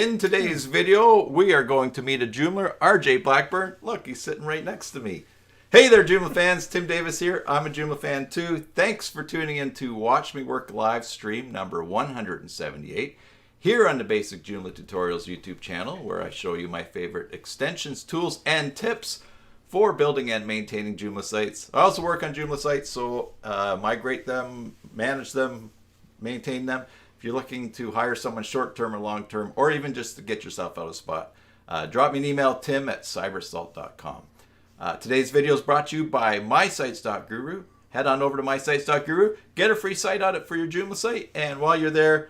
In today's video, we are going to meet a Joomler, RJ Blackburn. Look, he's sitting right next to me. Hey there, Joomla fans. Tim Davis here. I'm a Joomla fan too. Thanks for tuning in to Watch Me Work live stream number 178 here on the Basic Joomla Tutorials YouTube channel, where I show you my favorite extensions, tools, and tips for building and maintaining Joomla sites. I also work on Joomla sites, so migrate them, manage them, maintain them. If you're looking to hire someone short-term or long-term, or even just to get yourself out of a spot, drop me an email, tim@cybersalt.com. Today's video is brought to you by mysites.guru. Head on over to mysites.guru, get a free site audit for your Joomla site, and while you're there,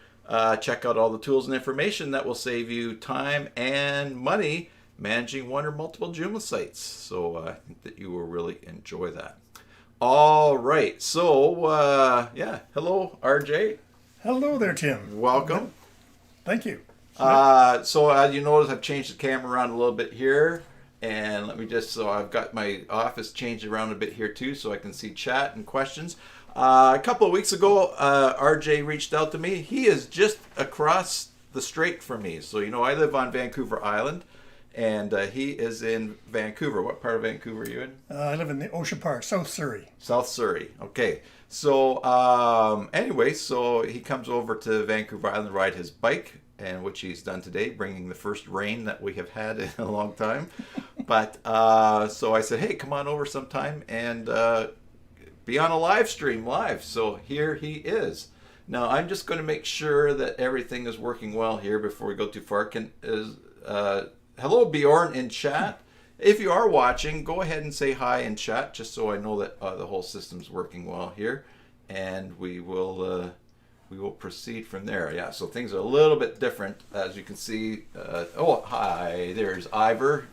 check out all the tools and information that will save you time and money managing one or multiple Joomla sites. So I think that you will really enjoy that. All right, so yeah, hello, RJ. Hello there, Tim. Welcome. Thank you. So as you notice, I've changed the camera around a little bit here. And let me just, so I've got my office changed around a bit here too, so I can see chat and questions. A couple of weeks ago, RJ reached out to me. He is just across the strait from me. So, you know, I live on Vancouver Island, and he is in Vancouver. What part of Vancouver are you in? I live in the Ocean Park, South Surrey. South Surrey. Okay. So anyway, so he comes over to Vancouver Island to ride his bike, and which he's done today, bringing the first rain that we have had in a long time. But so I said, hey, come on over sometime and be on a live stream live. So here he is. Now I'm just going to make sure that everything is working well here before we go too far. Hello, Bjorn in chat. If you are watching, go ahead and say hi in chat, just so I know that the whole system's working well here, and we will proceed from there. Yeah, so things are a little bit different, as you can see. Oh, hi, there's Ivor.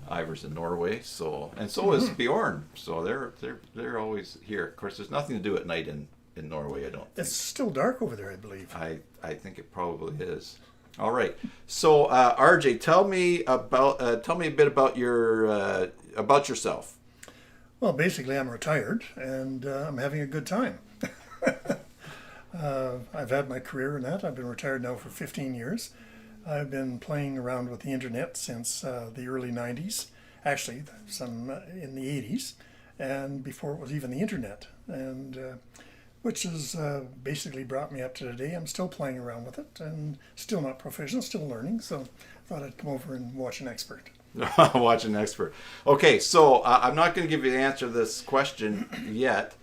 Ivor's in Norway, so is Bjorn. So they're always here. Of course, there's nothing to do at night in Norway, I don't think. It's still dark over there, I believe. I think it probably is. All right. So RJ, tell me a bit about yourself. Well, basically, I'm retired and I'm having a good time. I've had my career in that. I've been retired now for 15 years. I've been playing around with the internet since the early 90s, actually some in the 80s, and before it was even the internet, and which has basically brought me up to today. I'm still playing around with it and still not professional, still learning, so I thought I'd come over and watch an expert. Watch an expert. Okay, so I'm not going to give you the answer to this question yet,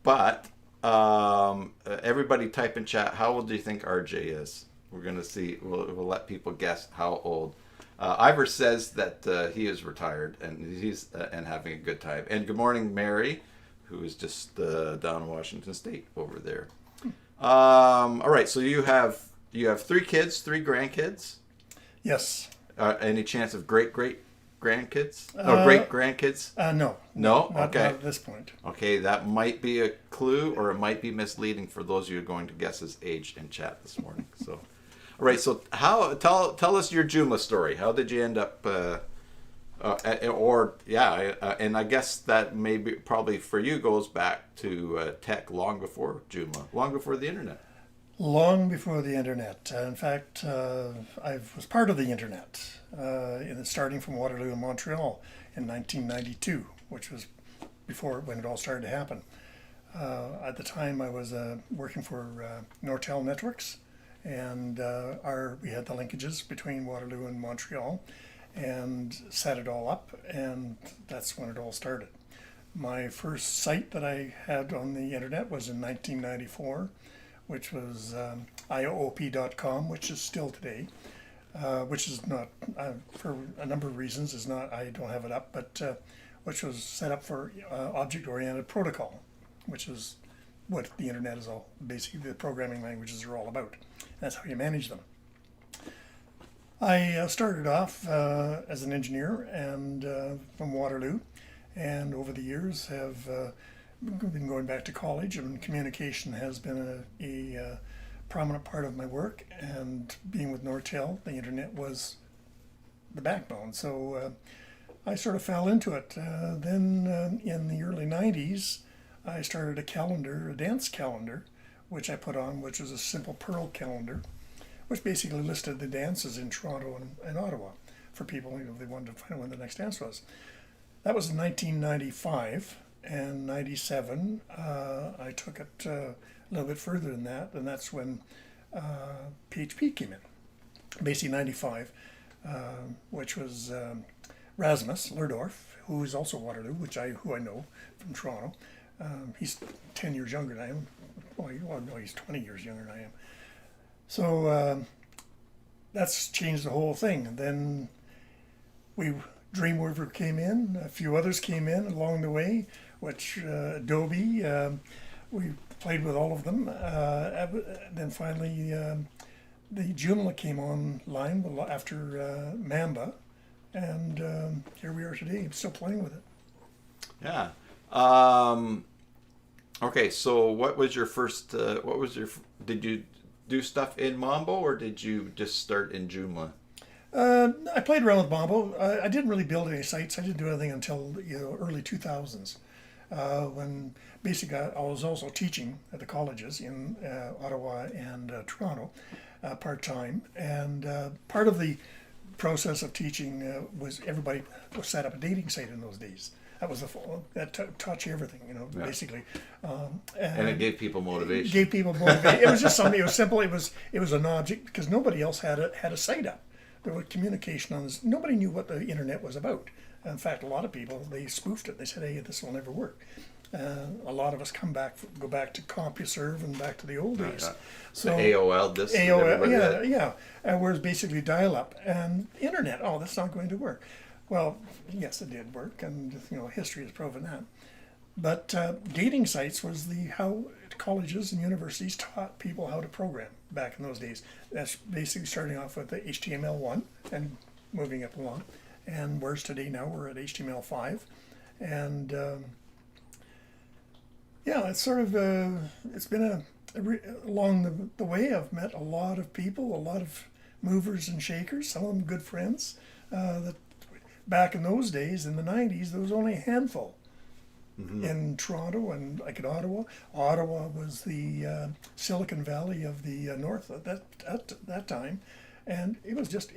but everybody type in chat, how old do you think RJ is? We're going to see. We'll let people guess how old. Ivor says that he is retired and he's and having a good time. And good morning, Mary, who is just down in Washington State over there. All right, so you have 3 kids, 3 grandkids. Yes. Any chance of great grandkids? Or great grandkids? No. No? Not Okay. at this point. Okay, that might be a clue, or it might be misleading for those of you who are going to guess his age in chat this morning. So, all right. So, tell us your Joomla story. How did you end up? And I guess that maybe probably for you goes back to tech long before Joomla, long before the internet. Long before the internet. In fact, I was part of the internet, starting from Waterloo and Montreal in 1992, which was when it all started to happen. At the time, I was working for Nortel Networks, and we had the linkages between Waterloo and Montreal, and set it all up, and that's when it all started. My first site that I had on the internet was in 1994. Which was IOP.com, which is still today, which is not, for a number of reasons, I don't have it up, but which was set up for object-oriented protocol, which is what the internet is all, basically the programming languages are all about. That's how you manage them. I started off as an engineer and from Waterloo, and over the years have been going back to college, and communication has been a prominent part of my work, and being with Nortel, the internet was the backbone. So I sort of fell into it. Then in the early 90s, I started a dance calendar, which I put on, which was a simple Perl calendar, which basically listed the dances in Toronto and Ottawa for people, if they wanted to find out when the next dance was. That was in 1995, and 97. I took it a little bit further than that, and that's when PHP came in. Basically 95, which was Rasmus Lerdorf, who is also Waterloo, who I know from Toronto. He's 10 years younger than I am. Well, no, he's 20 years younger than I am. So that's changed the whole thing. And then Dreamweaver came in, a few others came in along the way, which Adobe, we played with all of them. Then finally, the Joomla came online after Mamba, and here we are today. I'm still playing with it. Yeah. Okay, so what was your first, did you do stuff in Mambo, or did you just start in Joomla? I played around with Mambo. I didn't really build any sites. I didn't do anything until early 2000s, when basically I was also teaching at the colleges in Ottawa and Toronto part-time. And part of the process of teaching was everybody set up a dating site in those days. That was that taught you everything, Yeah. basically. And it gave people motivation. Gave people motivation. It was just something. It was simple. It was an object because nobody else had a site up. There was communication on this. Nobody knew what the internet was about. In fact, a lot of people, they spoofed it. They said, "Hey, this will never work." A lot of us go back to CompuServe and back to the old days. Yeah. So the AOL, this, AOL, yeah. Whereas basically dial-up and internet. Oh, that's not going to work. Well, yes, it did work, and history has proven that. But dating sites was how colleges and universities taught people how to program back in those days. That's basically starting off with the HTML1 and moving up along. And whereas today now we're at HTML5. And it's sort of, it's been along the way I've met a lot of people, a lot of movers and shakers, some of them good friends. That back in those days, in the 90s, there was only a handful. Mm-hmm. In Toronto and like in Ottawa. Ottawa was the Silicon Valley of the North at that time, and it was just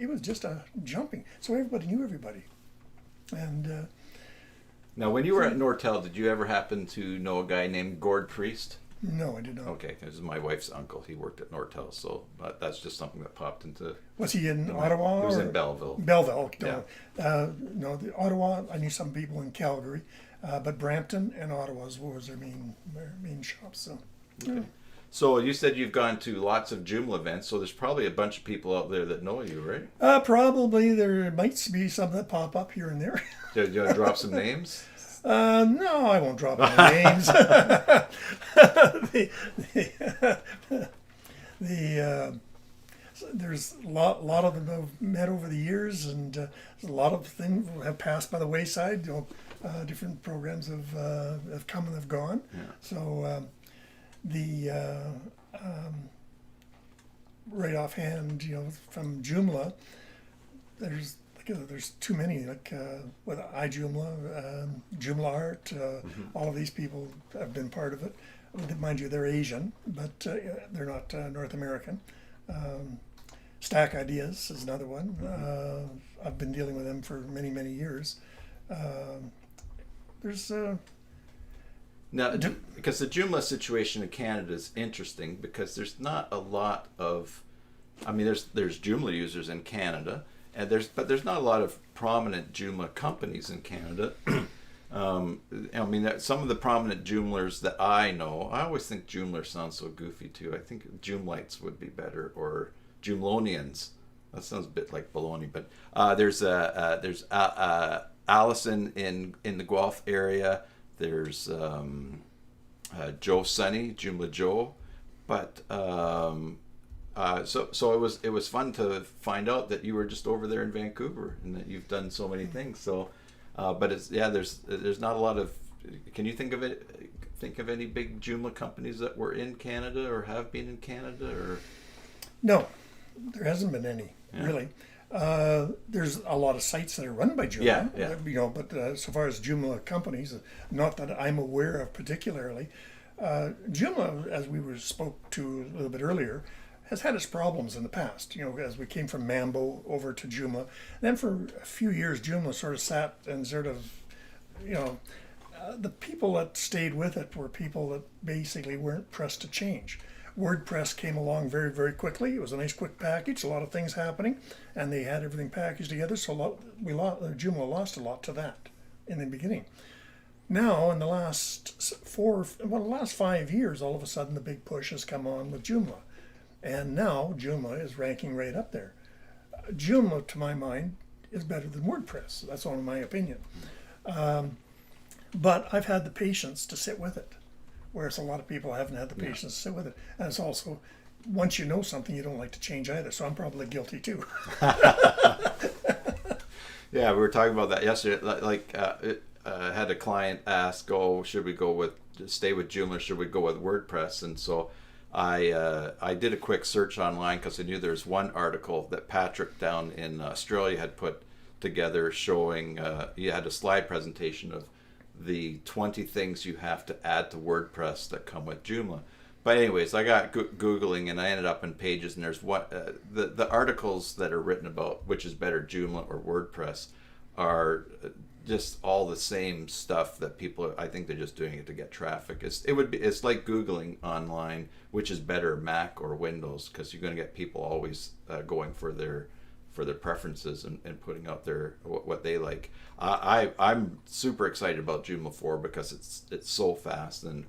a jumping. So everybody knew everybody. And now, when you were at Nortel, did you ever happen to know a guy named Gord Priest? No, I did not. Okay, this is my wife's uncle. He worked at Nortel, so that's just something that popped into. Was he in Ottawa? He was in Belleville. Belleville. Yeah. No, Ottawa. I knew some people in Calgary. But Brampton and Ottawa was their main shops. So, okay. So you said you've gone to lots of Joomla events. So there's probably a bunch of people out there that know you, right? Probably there might be some that pop up here and there. Do you want to drop some names? No, I won't drop any names. There's a lot of them I've met over the years, and a lot of things have passed by the wayside. Different programs have come and have gone. Yeah. So right offhand, from Joomla, there's too many. With iJoomla, Joomla Art, mm-hmm. all of these people have been part of it. Mind you, they're Asian, but they're not North American. Stack Ideas is another one. Mm-hmm. I've been dealing with them for many, many years. There's now, because the Joomla situation in Canada is interesting because there's not a lot of, there's Joomla users in Canada, and there's not a lot of prominent Joomla companies in Canada. Some of the prominent Joomlers that I know, I always think Joomler sounds so goofy too. I think Joomlites would be better, or Joomlonians. That sounds a bit like baloney, but there's Allison in the Guelph area. There's Joe Sunny, Joomla Joe, but so it was fun to find out that you were just over there in Vancouver and that you've done so many things. So, but there's not a lot of. Can you think of any big Joomla companies that were in Canada or have been in Canada or? No, there hasn't been any really. There's a lot of sites that are run by Joomla, but so far as Joomla companies, not that I'm aware of particularly, Joomla, as we spoke to a little bit earlier, has had its problems in the past. You know, as we came from Mambo over to Joomla, then for a few years Joomla sort of sat and sort of, you know, the people that stayed with it were people that basically weren't pressed to change. WordPress came along very, very quickly. It was a nice, quick package, a lot of things happening, and they had everything packaged together. So Joomla lost a lot to that in the beginning. Now, in the last 5 years, all of a sudden the big push has come on with Joomla, and now Joomla is ranking right up there. Joomla, to my mind, is better than WordPress. That's only my opinion. But I've had the patience to sit with it, whereas a lot of people haven't had the patience to sit with it. And it's also, once you know something, you don't like to change either. So I'm probably guilty too. Yeah, we were talking about that yesterday. Had a client ask, "Oh, should we stay with Joomla? Should we go with WordPress?" And so I did a quick search online because I knew there's one article that Patrick down in Australia had put together showing he had a slide presentation of the 20 things you have to add to WordPress that come with Joomla. But anyways, I got Googling and I ended up in Pages, and there's the articles that are written about which is better, Joomla or WordPress, are just all the same stuff that people, I think they're just doing it to get traffic. It's like Googling online which is better, Mac or Windows, because you're going to get people always going for their preferences and putting out what they like. I'm super excited about Joomla 4 because it's so fast and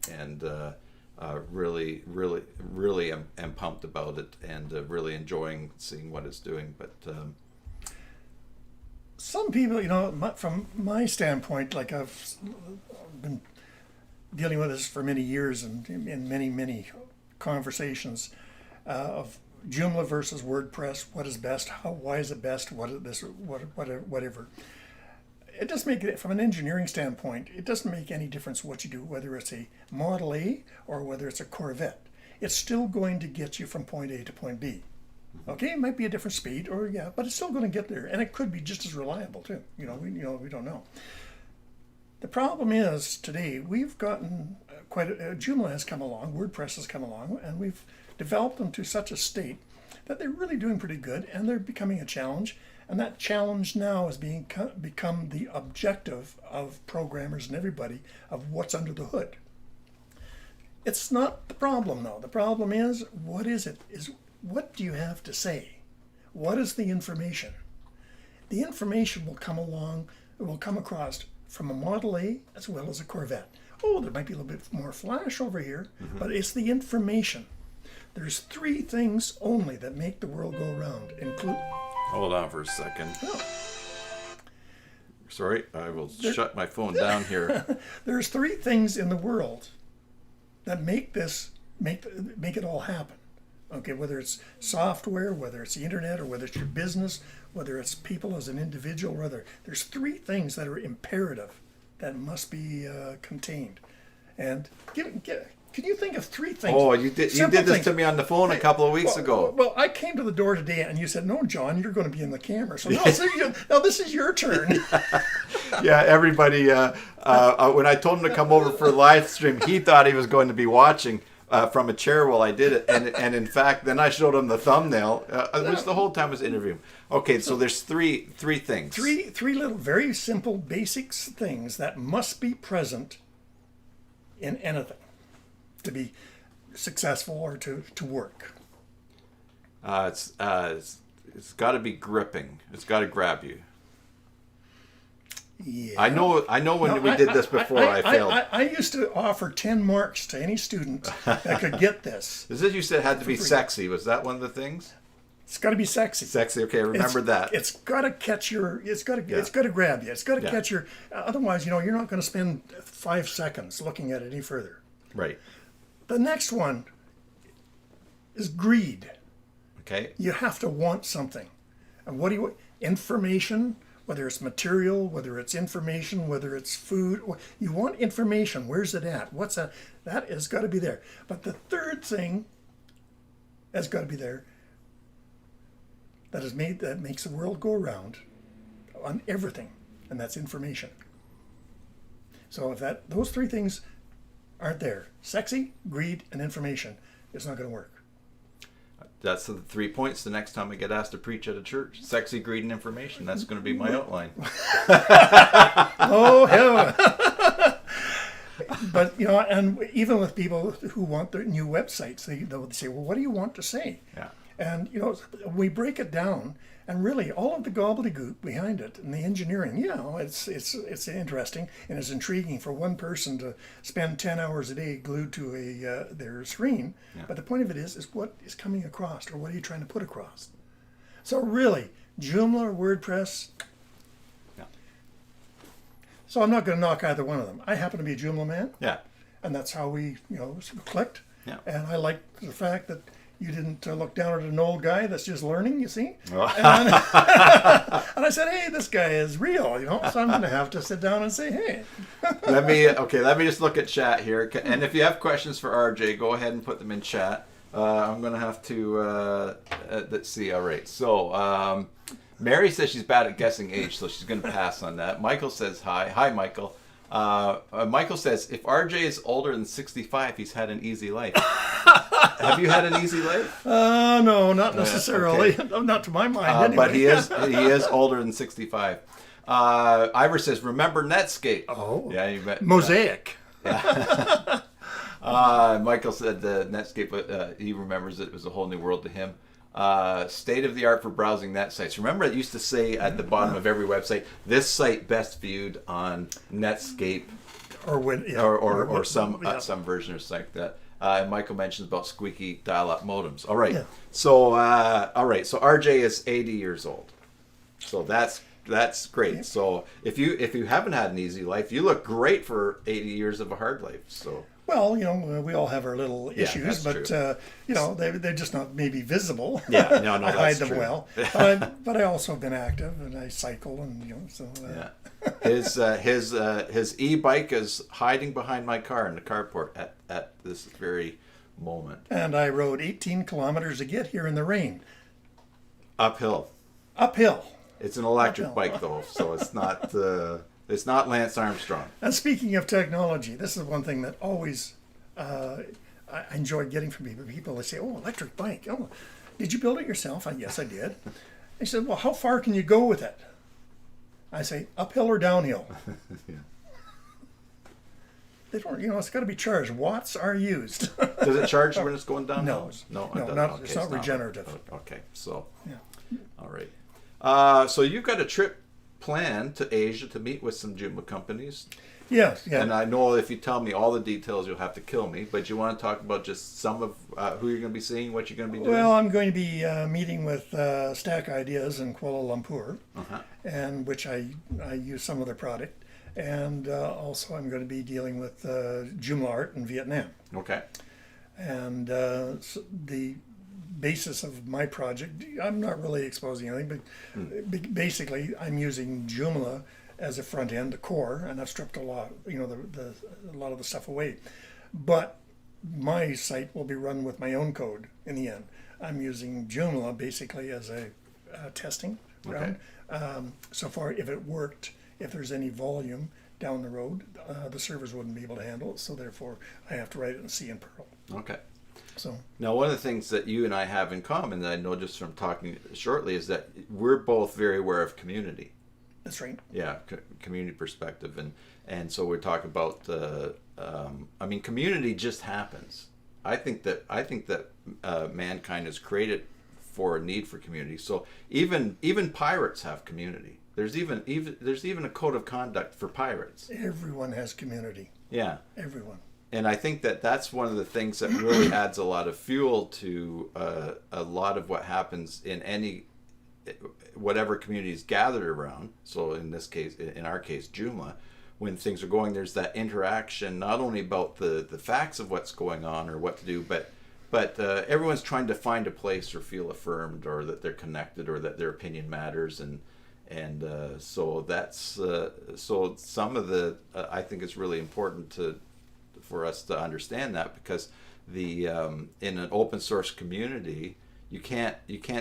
really am pumped about it and really enjoying seeing what it's doing. But some people, you know, from my standpoint, like I've been dealing with this for many years and in many conversations of Joomla versus WordPress, what is best, why is it best, whatever. It doesn't make it, from an engineering standpoint, it doesn't make any difference what you do, whether it's a Model A or whether it's a Corvette. It's still going to get you from point A to point B. Okay, it might be a different speed, but it's still going to get there, and it could be just as reliable too. We don't know. The problem is today we've gotten Joomla has come along, WordPress has come along, and we've developed them to such a state that they're really doing pretty good, and they're becoming a challenge. And that challenge now is become the objective of programmers and everybody of what's under the hood. It's not the problem, though. The problem is, what is it? What do you have to say? What is the information? The information will come along, it will come across from a Model A as well as a Corvette. Oh, there might be a little bit more flash over here, but it's the information. There's 3 things only that make the world go round, Hold on for a second. Oh. Sorry, I will shut my phone down here. There's 3 things in the world that make it all happen. Okay, whether it's software, whether it's the internet, or whether it's your business, whether it's people as an individual, there's 3 things that are imperative that must be contained. And can you think of 3 things? Oh, you did this to me on the phone a couple of weeks ago. Well, I came to the door today and you said, "No, John, you're going to be in the camera." So no, this is your turn. Yeah, everybody. When I told him to come over for a live stream, he thought he was going to be watching from a chair while I did it, and in fact, then I showed him the thumbnail, which the whole time I was interviewing. Okay, so there's three things. Three little, very simple, basic things that must be present in anything to be successful or to work. It's got to be gripping. It's got to grab you. Yeah. I know. When we did this before, I failed. I used to offer 10 marks to any student that could get this. Is it you said it had to be sexy? Was that one of the things? It's got to be sexy. Sexy. Okay, remember that. It's got to catch your. It's got to grab you. It's got to catch your. Otherwise, you're not going to spend 5 seconds looking at it any further. Right. The next one is greed. Okay. You have to want something, and what do you want? Information. Whether it's material, whether it's information, whether it's food, you want information. Where's it at? What's that? That has got to be there. But the third thing has got to be there that makes the world go around on everything, and that's information. So if those 3 things aren't there, sexy, greed, and information, it's not going to work. that's the 3 points. The next time I get asked to preach at a church, sexy greed and information. That's going to be my outline. Oh, hell. But, and even with people who want their new websites, they'll say, well, what do you want to say? Yeah. And, we break it down, and really all of the gobbledygook behind it and the engineering, it's interesting and it's intriguing for one person to spend 10 hours a day glued to their screen. Yeah. But the point of it is what is coming across, or what are you trying to put across? So really, Joomla, WordPress. Yeah. So I'm not going to knock either one of them. I happen to be a Joomla man. Yeah. And that's how we, clicked. Yeah. And I like the fact that you didn't look down at an old guy that's just learning, you see. Oh. And I said, hey, this guy is real, so I'm going to have to sit down and say, hey. Let me just look at chat here. And if you have questions for RJ, go ahead and put them in chat. I'm going to have to, let's see. All right. So Mary says she's bad at guessing age, so she's going to pass on that. Michael says hi. Hi, Michael. Michael says, if RJ is older than 65, he's had an easy life. Have you had an easy life? No, not necessarily. Okay. Not to my mind, anyway. But he is older than 65. Ivor says, remember Netscape? Oh, yeah, you bet. Mosaic. Yeah. Michael said Netscape, he remembers it was a whole new world to him. State of the art for browsing net sites. Remember, it used to say at the bottom of every website, this site best viewed on Netscape, or some version or something like that. Michael mentions about squeaky dial-up modems. All right. Yeah. So So RJ is 80 years old. So that's great. Yeah. So if you haven't had an easy life, you look great for 80 years of a hard life. So. Well, we all have our little issues, but they're just not maybe visible. Yeah, no, I hide them true. Well, but I also have been active, and I cycle, and so. Yeah. His e-bike is hiding behind my car in the carport at this very moment. And I rode 18 kilometers to get here in the rain. Uphill. It's an electric bike though, so it's not. It's not Lance Armstrong. And speaking of technology, this is one thing that always I enjoy getting from people. People, they say, oh, electric bike. Oh, did you build it yourself? Yes, I did. They said, well, how far can you go with it? I say, uphill or downhill? Yeah. They don't, it's got to be charged. Watts are used. Does it charge when it's going downhill? No, it's not regenerative. Okay, so. Yeah. All right. So you've got a trip plan to Asia to meet with some Joomla companies. Yes, yeah. And I know if you tell me all the details, you'll have to kill me. But you want to talk about just some of who you're going to be seeing, what you're going to be doing? Well, I'm going to be meeting with Stack Ideas in Kuala Lumpur, and which I use some of their product. And also I'm going to be dealing with Joomla Art in Vietnam. Okay. And so the basis of my project, I'm not really exposing anything, but basically I'm using Joomla as a front end, the core, and I've stripped a lot, a lot of the stuff away. But my site will be run with my own code in the end. I'm using Joomla basically as a testing ground. So far, if it worked, if there's any volume down the road, the servers wouldn't be able to handle it. So therefore, I have to write it in C and Perl. Okay. So now, one of the things that you and I have in common that I know just from talking shortly is that we're both very aware of community. That's right. Yeah, community perspective, and so we're talking about community just happens. I think that mankind is created for a need for community. So even pirates have community. There's even a code of conduct for pirates. Everyone has community. Yeah. Everyone. And I think that that's one of the things that really adds a lot of fuel to a lot of what happens in whatever community is gathered around. So in this case, in our case, Joomla, when things are going, there's that interaction, not only about the facts of what's going on or what to do, but everyone's trying to find a place or feel affirmed or that they're connected or that their opinion matters. And so that's so some of the I think it's really important for us to understand that, because the in an open source community, you can't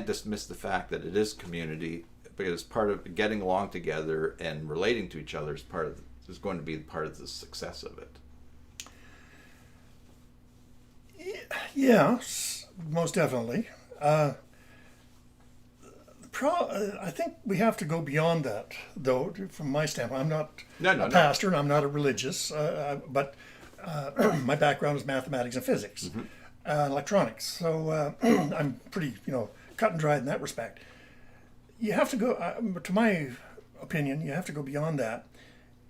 dismiss the fact that it is community, because part of getting along together and relating to each other is going to be part of the success of it. Yeah, most definitely. I think we have to go beyond that, though. From my standpoint, I'm not No. pastor and I'm not a religious, but my background is mathematics and physics, electronics. So I'm pretty, cut and dried in that respect. You have to go, to my opinion, you have to go beyond that.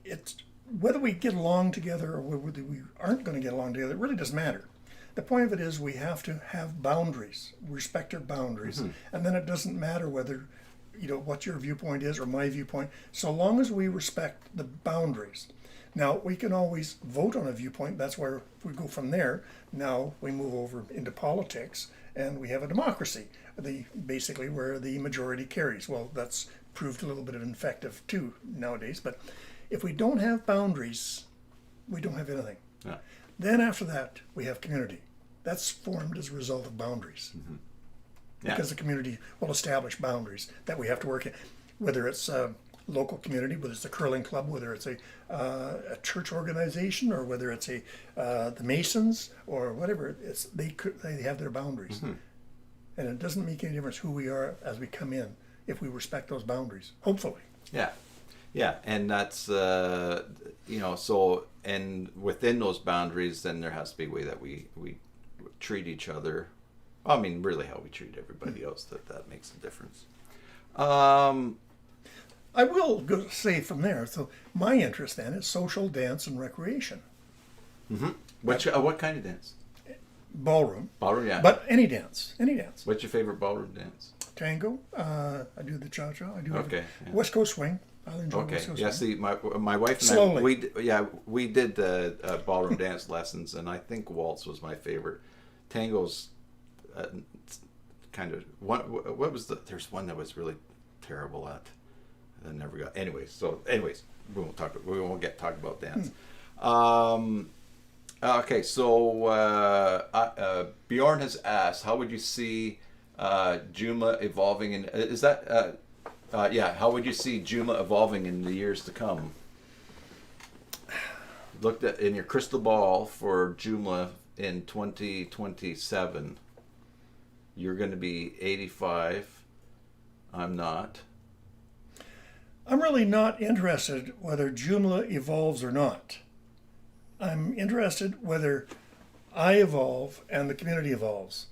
It's whether we get along together or whether we aren't going to get along together, it really doesn't matter. The point of it is we have to have boundaries, respect our boundaries, and then it doesn't matter whether, what your viewpoint is or my viewpoint, so long as we respect the boundaries. Now, we can always vote on a viewpoint. That's where we go from there. Now we move over into politics, and we have a democracy, basically where the majority carries. Well, that's proved a little bit ineffective too nowadays, but if we don't have boundaries, we don't have anything. Yeah. Then after that, we have community. That's formed as a result of boundaries. Yeah. Because the community will establish boundaries that we have to work in. Whether it's a local community, whether it's a curling club, whether it's a church organization, or whether it's the Masons, or whatever, they have their boundaries. And it doesn't make any difference who we are as we come in if we respect those boundaries, hopefully. Yeah, and that's so, and within those boundaries, then there has to be a way that we treat each other. I mean, really, how we treat everybody else, that makes a difference. I will say from there. So my interest then is social, dance, and recreation. What kind of dance? Ballroom. Ballroom, yeah. But any dance. What's your favorite ballroom dance? Tango. I do the cha-cha. I do Yeah. West Coast swing. I enjoy West Coast swing. See, my wife and Slowly. we did the ballroom dance lessons, and I think waltz was my favorite. Tango's kind of what was there's one that was really terrible at. I never got. Anyways, we won't talk about dance. Okay, so Bjorn has asked, how would you see Joomla evolving in? Is that how would you see Joomla evolving in the years to come? Looked at in your crystal ball for Joomla in 2027. You're going to be 85. I'm not. I'm really not interested whether Joomla evolves or not. I'm interested whether I evolve and the community evolves,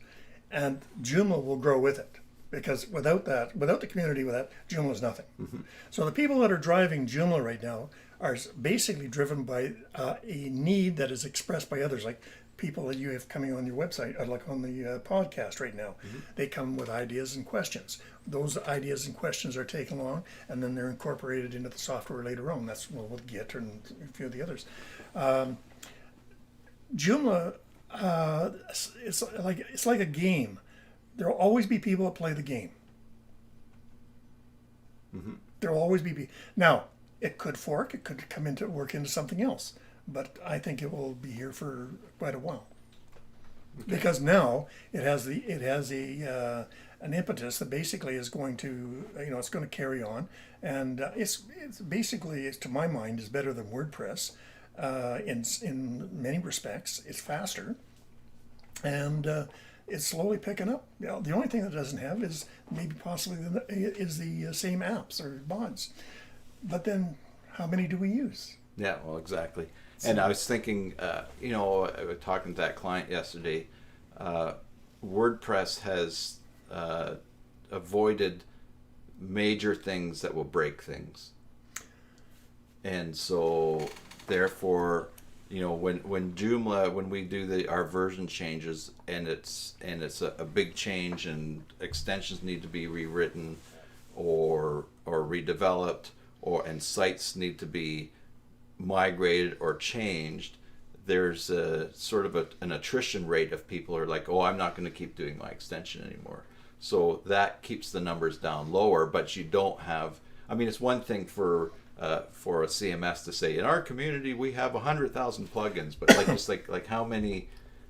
and Joomla will grow with it. Because without the community, Joomla is nothing. So the people that are driving Joomla right now are basically driven by a need that is expressed by others, like people that you have coming on your website, like on the podcast right now. They come with ideas and questions. Those ideas and questions are taken along, and then they're incorporated into the software later on. That's with Git and a few of the others. Joomla, it's like a game. There will always be people that play the game. There will always be. Now, it could fork. It could come into work into something else. But I think it will be here for quite a while. Okay. Because now it has an impetus that basically is going to it's going to carry on, and it's basically, to my mind, is better than WordPress in many respects. It's faster, and it's slowly picking up. The only thing that it doesn't have is maybe possibly the same apps or mods. But then, how many do we use? Yeah, well, exactly. And I was thinking, I was talking to that client yesterday. WordPress has avoided major things that will break things, and so therefore, when Joomla, when we do our version changes, and it's a big change, and extensions need to be rewritten or redeveloped, and sites need to be migrated or changed, there's a sort of an attrition rate of people who are like, oh, I'm not going to keep doing my extension anymore. So that keeps the numbers down lower, but you don't have, it's one thing for a CMS to say, in our community we have 100,000 plugins, but like how many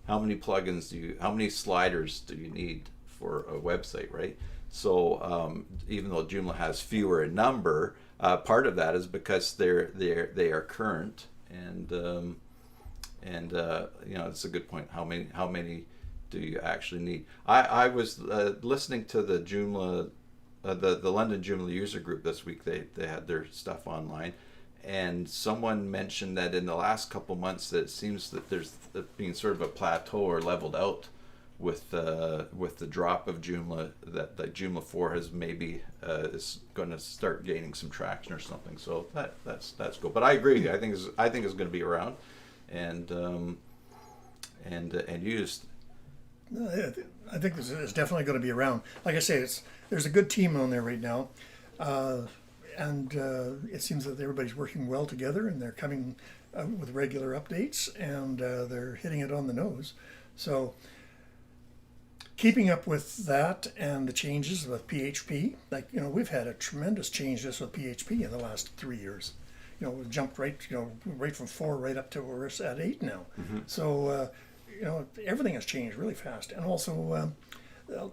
plugins how many sliders do you need for a website, right? So even though Joomla has fewer in number, part of that is because they are current, and it's a good point. How many do you actually need? I was listening to the Joomla, the London Joomla user group this week. They had their stuff online, and someone mentioned that in the last couple months that it seems that there's been sort of a plateau or leveled out with the drop of Joomla, that Joomla 4 has maybe is going to start gaining some traction or something. So that's cool. But I agree. I think it's going to be around, and used. I think this is definitely going to be around. Like I say, there's a good team on there right now, and it seems that everybody's working well together, and they're coming with regular updates, and they're hitting it on the nose. So keeping up with that and the changes with PHP, like, we've had a tremendous change just with PHP in the last 3 years. We've jumped right from 4 right up to we're at 8 now. Mm-hmm. So everything has changed really fast, and also a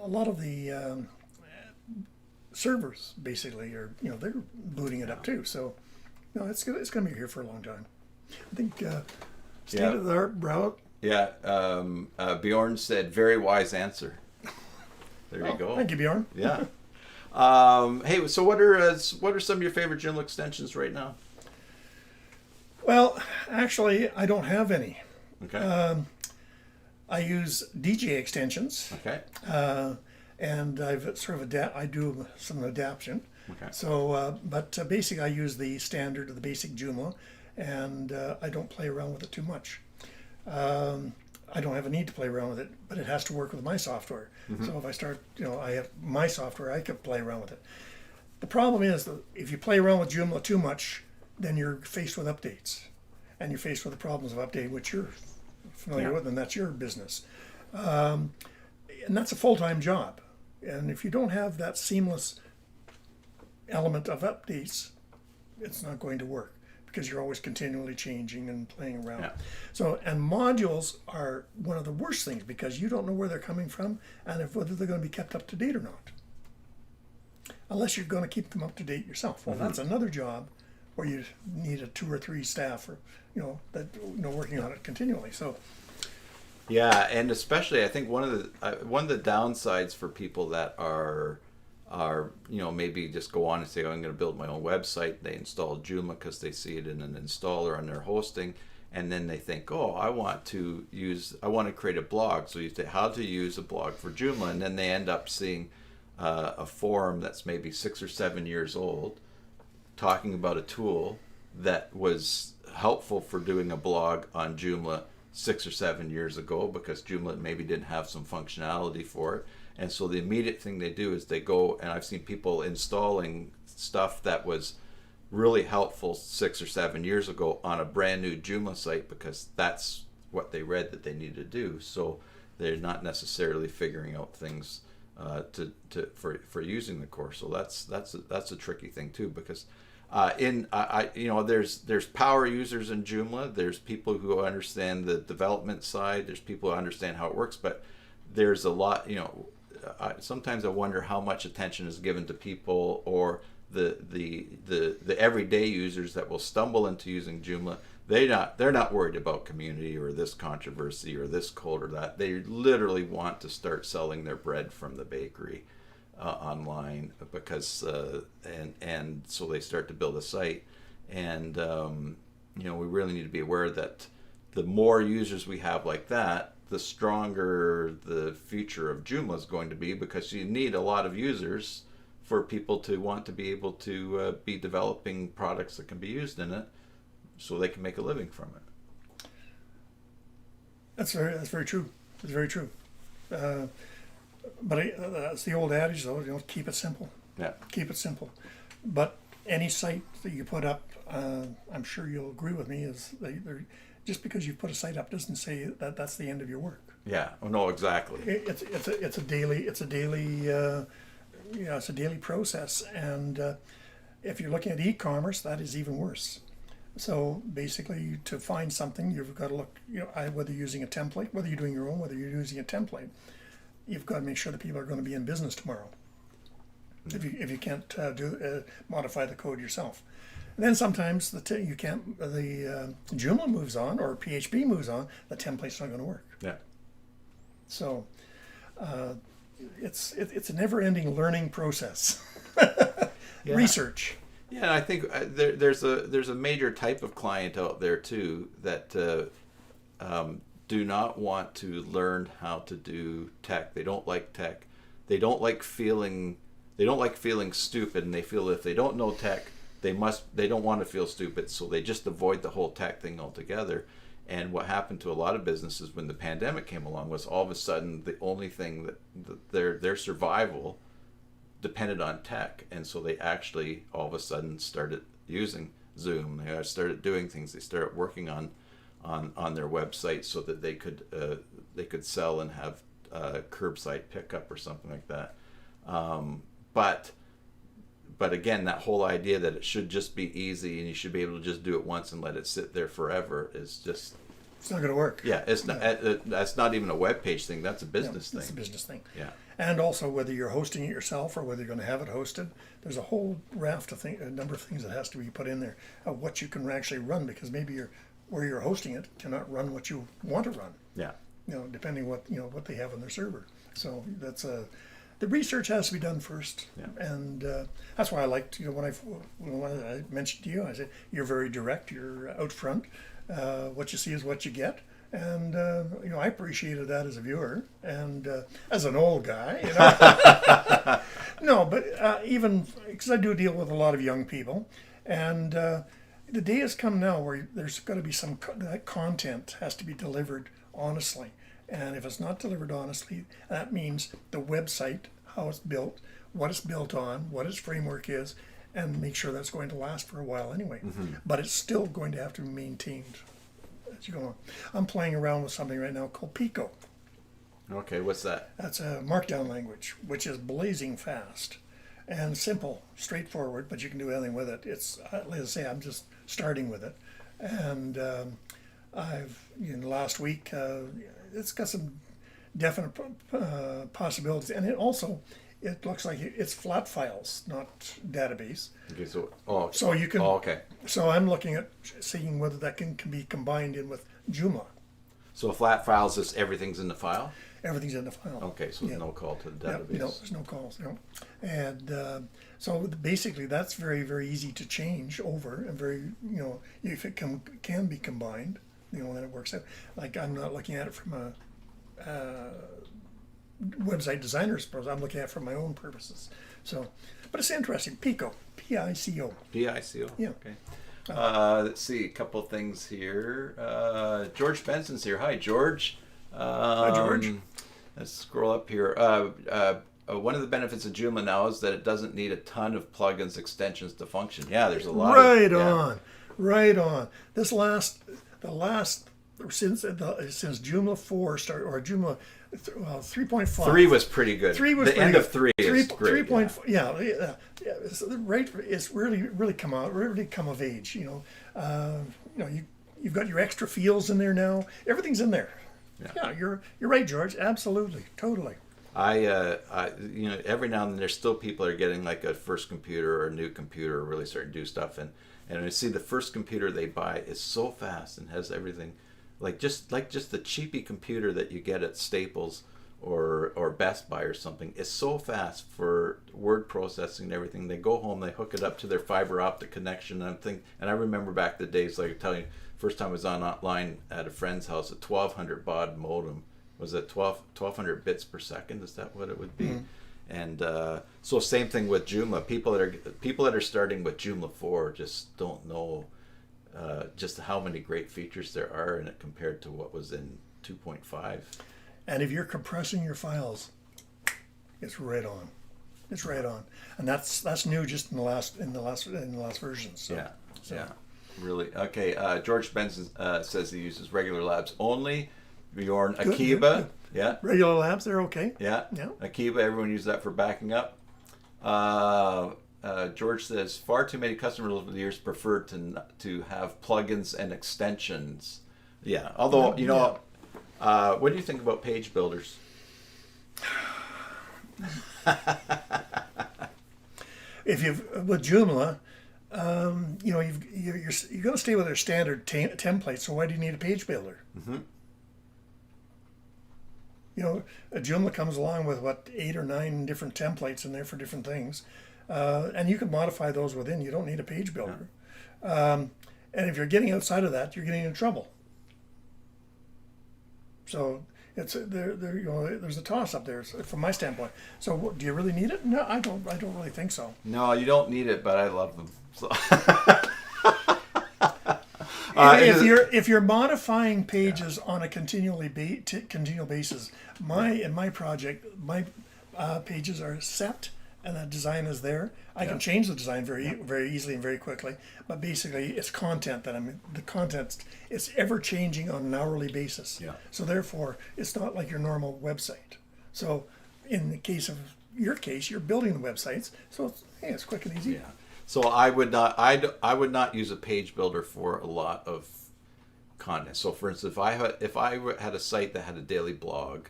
lot of the servers basically are they're booting it up too. So it's going to be here for a long time. I think state of the art route. Yeah, Bjorn said, "Very wise answer." There you go. Thank you, Bjorn. Yeah. Hey, so what are some of your favorite Joomla extensions right now? Well, actually, I don't have any. Okay. I use DJ extensions. Okay. And I've sort of I do some adaptation. Okay. So, but basically, I use the standard of the basic Joomla, and I don't play around with it too much. I don't have a need to play around with it, but it has to work with my software. Mm-hmm. So if I start, I have my software, I can play around with it. The problem is that if you play around with Joomla too much, then you're faced with updates, and you're faced with the problems of updating, which you're familiar with, and that's your business. And that's a full-time job. And if you don't have that seamless element of updates, it's not going to work, because you're always continually changing and playing around. Yeah. So, and modules are one of the worst things, because you don't know where they're coming from and whether they're going to be kept up to date or not, unless you're going to keep them up to date yourself. Well, that's another job where you need a 2 or 3 staff, or working on it continually. So. Yeah, and especially I think one of the downsides for people that are maybe just go on and say, oh, I'm going to build my own website. They install Joomla because they see it in an installer on their hosting, and then they think, oh, I want to create a blog. So you say how to use a blog for Joomla, and then they end up seeing a forum that's maybe 6 or 7 years old, talking about a tool that was helpful for doing a blog on Joomla 6 or 7 years ago, because Joomla maybe didn't have some functionality for it. And so the immediate thing they do is they go, and I've seen people installing stuff that was really helpful 6 or 7 years ago on a brand new Joomla site, because that's what they read that they needed to do. So they're not necessarily figuring out things for using the course. So that's a tricky thing too, because there's power users in Joomla. There's people who understand the development side. There's people who understand how it works, but there's a lot. Sometimes I wonder how much attention is given to people, or the everyday users that will stumble into using Joomla. They're not worried about community or this controversy or this code or that. They literally want to start selling their bread from the bakery online, because and so they start to build a site, and we really need to be aware that the more users we have like that, the stronger the future of Joomla is going to be, because you need a lot of users for people to want to be able to be developing products that can be used in it, so they can make a living from it. That's very true. It's very true. But that's the old adage, though. Keep it simple. Yeah. Keep it simple. But any site that you put up, I'm sure you'll agree with me, is just because you put a site up doesn't say that that's the end of your work. Yeah. Oh no, exactly. It's a daily process, and if you're looking at e-commerce, that is even worse. So basically, to find something, you've got to look. Whether you're using a template, whether you're doing your own, whether you're using a template, you've got to make sure that people are going to be in business tomorrow. Mm-hmm. If you can't modify the code yourself, and then sometimes the Joomla moves on, or PHP moves on, the template's not going to work. Yeah. So it's a never-ending learning process. Yeah. Research. Yeah, I think there's a major type of client out there too that do not want to learn how to do tech. They don't like tech. They don't like feeling stupid, and they feel if they don't know tech, they don't want to feel stupid, so they just avoid the whole tech thing altogether. And what happened to a lot of businesses when the pandemic came along was all of a sudden the only thing that their survival depended on tech, and so they actually all of a sudden started using Zoom. They started doing things. They started working on their website so that they could sell and have curbside pickup or something like that. But again, that whole idea that it should just be easy and you should be able to just do it once and let it sit there forever is just, it's not going to work. Yeah, it's not. That's not even a web page thing. That's a business thing. It's a business thing. Yeah. And also, whether you're hosting it yourself or whether you're going to have it hosted, there's a whole raft of a number of things that has to be put in there of what you can actually run, because maybe where you're hosting it cannot run what you want to run. Yeah. Depending what they have on their server. So that's the research has to be done first. Yeah. And that's why I liked when I mentioned to you, I said you're very direct, you're out front. What you see is what you get. And I appreciated that as a viewer and as an old guy. No, but even because I do deal with a lot of young people, and the day has come now where there's got to be that content has to be delivered honestly. And if it's not delivered honestly, that means the website, how it's built, what it's built on, what its framework is, and make sure that's going to last for a while anyway. Mm-hmm. But it's still going to have to be maintained. You go on. I'm playing around with something right now called Pico. Okay, what's that? That's a markdown language, which is blazing fast and simple, straightforward, but you can do anything with it. It's, like I say, I'm just starting with it. And last week, it's got some definite possibilities. And it looks like it's flat files, not database. Okay, so you can. Oh, okay. So I'm looking at seeing whether that can be combined in with Joomla. So flat files is everything's in the file? Everything's in the file. Okay, so there's no call to the database. No, there's no calls. No. And so basically that's very, very easy to change over, and very, if it can be combined, then it works out. Like I'm not looking at it from a website designer's purpose. I'm looking at it for my own purposes. So, but it's interesting. Pico, P-I-C-O. P-I-C-O. Yeah. Okay. Let's see, a couple of things here. George Benson's here. Hi, George. Hi, George. Let's scroll up here. One of the benefits of Joomla now is that it doesn't need a ton of plugins, extensions to function. Yeah, there's a lot. Right on. Since Joomla 4 started, or Joomla 3.5. 3 was pretty good. 3 was the end of 3 is great. 3.5. Yeah. It's really come of age. You've got your extra fields in there now. Everything's in there. Yeah, you're right, George. Absolutely, totally. I every now and then there's still people that are getting like a first computer or a new computer, or really starting to do stuff, and I see the first computer they buy is so fast and has everything, like just the cheapy computer that you get at Staples or Best Buy or something is so fast for word processing and everything. They go home, they hook it up to their fiber optic connection, and I remember back the days, like I tell you, first time I was online at a friend's house, a 1200 baud modem was at 1200 bits per second. Is that what it would be? Mm-hmm. And so same thing with Joomla. People that are starting with Joomla 4 just don't know just how many great features there are in it compared to what was in 2.5. And if you're compressing your files, it's right on. It's right on, and that's new just in the last version. So, yeah, really. Okay, George Benson says he uses regular labs only. Bjorn Akiba, good. Yeah. Regular labs, they're okay. Yeah. Akiba, everyone uses that for backing up. George says far too many customers over the years prefer to have plugins and extensions. Yeah, although what do you think about page builders? With Joomla, you're going to stay with their standard template. So why do you need a page builder? Mm-hmm. A Joomla comes along with 8 or 9 different templates in there for different things, and you can modify those within. You don't need a page builder. And if you're getting outside of that, you're getting in trouble. So there's a toss up there from my standpoint. So do you really need it? No, I don't really think so. No, you don't need it, but I love them. So. If you're modifying pages on a continual basis, in my project, my pages are set and that design is there. I can change the design very easily and very quickly. But basically, it's content the content is ever changing on an hourly basis. Yeah. So therefore, it's not like your normal website. So in the case of your case, you're building the websites, so it's quick and easy. Yeah. So I would not use a page builder for a lot of content. So for instance, if I had a site that had a daily blog,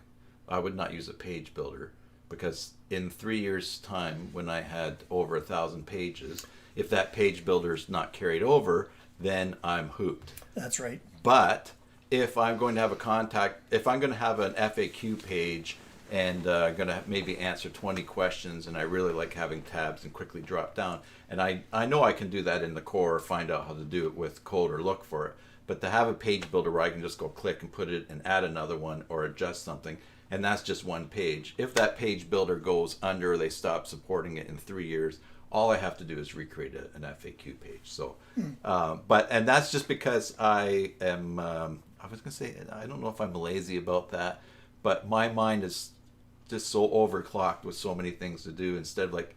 I would not use a page builder, because in 3 years' time, when I had over 1,000 pages, if that page builder is not carried over, then I'm hooped. That's right. But if I'm going to have if I'm going to have an FAQ page and going to maybe answer 20 questions, and I really like having tabs and quickly drop down, and I know I can do that in the core, find out how to do it with code or look for it, but to have a page builder where I can just go click and put it and add another one or adjust something, and that's just one page. If that page builder goes under, or they stop supporting it in 3 years, all I have to do is recreate an FAQ page. So, and that's just because I am, I was going to say, I don't know if I'm lazy about that, but my mind is just so overclocked with so many things to do. Instead of like